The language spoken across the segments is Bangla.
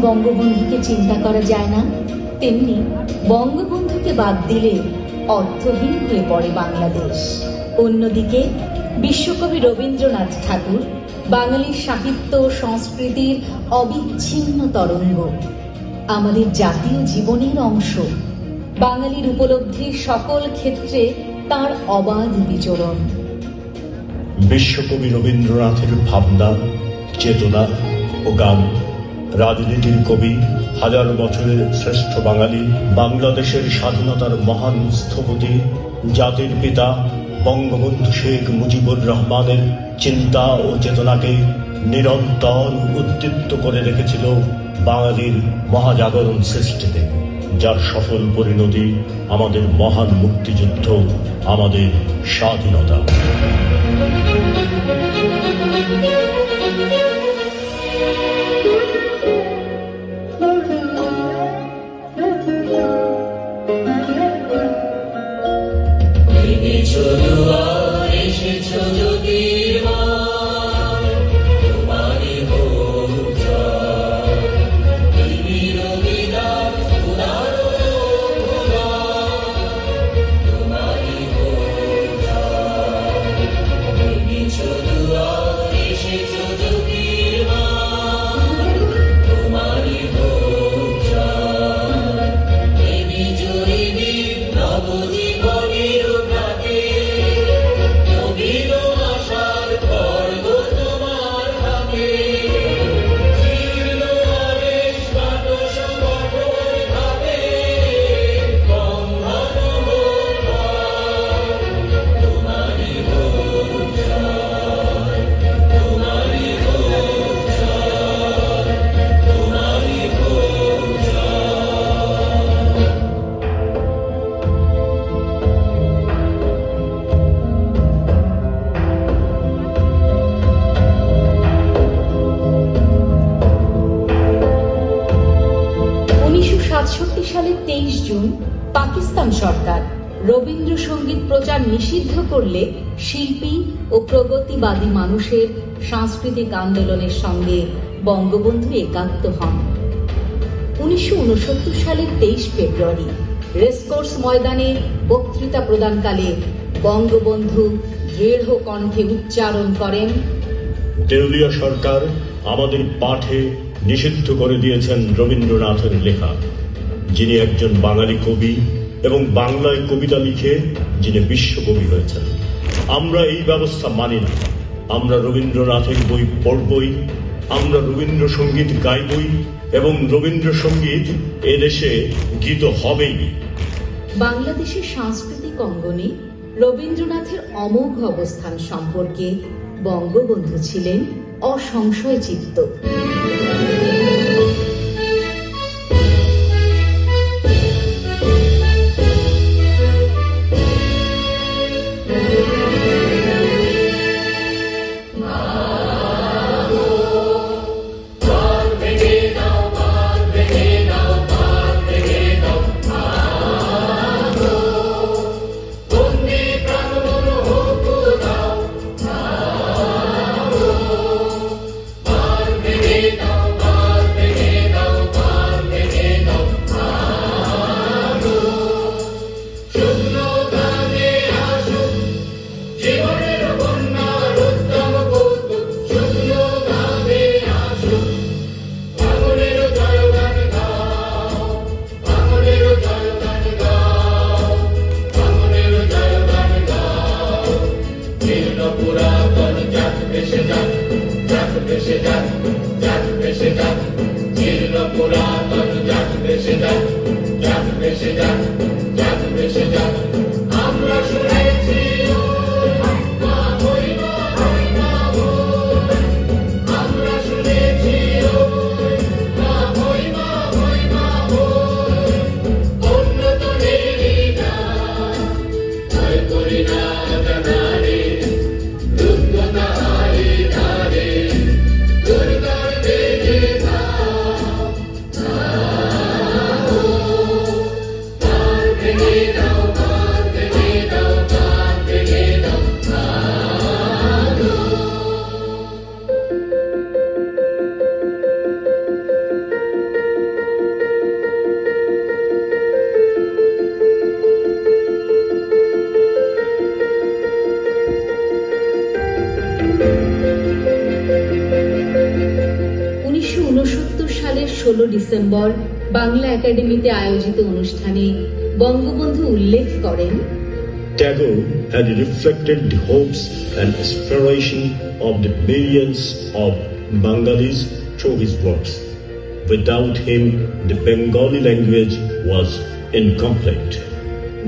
বঙ্গবন্ধুকে চিন্তা করা যায় না, তেমনি বঙ্গবন্ধুকে বাদ দিলে অর্থহীন হয়ে পড়ে বাংলাদেশ। অন্যদিকে বিশ্বকবি রবীন্দ্রনাথ ঠাকুর বাঙালির সাহিত্য সংস্কৃতির অবিচ্ছিন্ন তরঙ্গ, আমাদের জাতীয় জীবনের অংশ। বাঙালির উপলব্ধির সকল ক্ষেত্রে তার অবাধ বিচরণ। বিশ্বকবি রবীন্দ্রনাথের ভাবনা, চেতনা ও গান, রাজনীতির কবি, হাজার বছরের শ্রেষ্ঠ বাঙালি, বাংলাদেশের স্বাধীনতার মহান স্থপতি, জাতির পিতা বঙ্গবন্ধু শেখ মুজিবুর রহমানের চিন্তা ও চেতনাকে নিরন্তর উদ্দীপ্ত করে রেখেছিল বাঙালির মহাজাগরণ সৃষ্টিতে, যার সফল পরিণতি আমাদের মহান মুক্তিযুদ্ধ, আমাদের স্বাধীনতা। সালের 23 জুন পাকিস্তান সরকার রবীন্দ্রসঙ্গীত প্রচার নিষিদ্ধ করলে শিল্পী ও প্রগতিবাদী মানুষের সাংস্কৃতিক আন্দোলনের সঙ্গে বঙ্গবন্ধু একাত্ম হন। 1969 সালের 23 ফেব্রুয়ারি রেসকোর্স ময়দানে বক্তৃতা প্রদানকালে বঙ্গবন্ধু দৃঢ় কণ্ঠে উচ্চারণ করেন, দেউলিয়া সরকার আমাদের পাঠে নিষিদ্ধ করে দিয়েছেন রবীন্দ্রনাথের লেখা, যিনি একজন বাঙালি কবি এবং বাংলায় কবিতা লিখে যিনি বিশ্বকবি হয়েছেন। আমরা এই ব্যবস্থা মানি না। আমরা রবীন্দ্রনাথের বই পড়বই, আমরা রবীন্দ্রসঙ্গীত গাইবই এবং রবীন্দ্রসঙ্গীত এদেশে গীত হবেই। বাংলাদেশের সাংস্কৃতিক অঙ্গনে রবীন্দ্রনাথের অমোঘ অবস্থান সম্পর্কে বঙ্গবন্ধু ছিলেন অসংশয় চিত্ত। Bhagavad 16 ডিসেম্বর বাংলা একাডেমিতে আয়োজিত অনুষ্ঠানে বঙ্গবন্ধু উল্লেখ করেন, Tagore had reflected the hopes and aspiration of the millions of Bengalis through his works. Without him, the Bengali language was incomplete.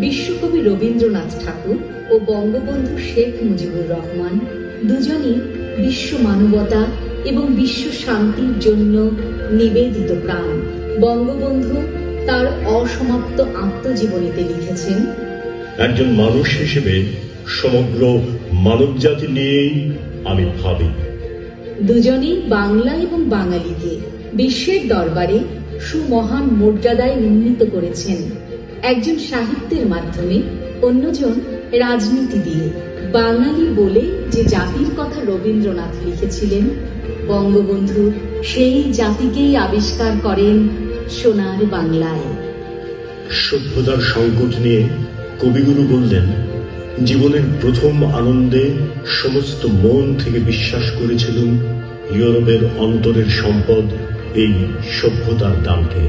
বিশ্বকবি রবীন্দ্রনাথ ঠাকুর ও বঙ্গবন্ধু শেখ মুজিবুর রহমান দুজনই বিশ্ব মানবতা এবং বিশ্ব শান্তির জন্য নিবেদিত প্রাণ। বঙ্গবন্ধু তার অসমাপ্ত আত্মজীবনীতে লিখেছেন, একজন মানুষ হিসেবে সমগ্র মানবজাতি নিয়েই আমি ভাবি। দুজনেই বাংলা এবং বাঙালিকে বিশ্বের দরবারে সুমহান মর্যাদায় উন্নীত করেছেন, একজন সাহিত্যের মাধ্যমে, অন্যজন রাজনীতি দিয়ে। বাঙালি বলে যে জাতির কথা রবীন্দ্রনাথ লিখেছিলেন, বঙ্গবন্ধু সেই জাতিকেই আবিষ্কার করেন সোনার বাংলায়। সভ্যতার সংকট নিয়ে কবিগুরু বললেন, জীবনের প্রথম আনন্দে সমস্ত মন থেকে বিশ্বাস করেছিলাম ইউরোপের অন্তরের সম্পদ এই সভ্যতার দানকে।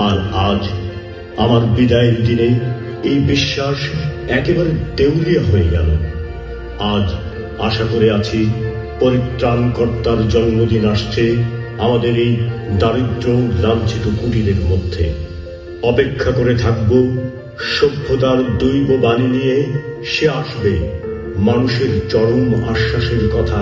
আর আজ আমার বিদায়ের দিনে এই বিশ্বাস একেবারে দেউলিয়া হয়ে গেল। আজ আশা করে আছি পরিত্রাণকর্তার জন্মদিন আসছে আমাদের এই দারিদ্র লাঞ্ছিত কুটিরের মধ্যে। অপেক্ষা করে থাকব সভ্যতার দৈব বাণী নিয়ে সে আসবে মানুষের চরম আশ্বাসের কথা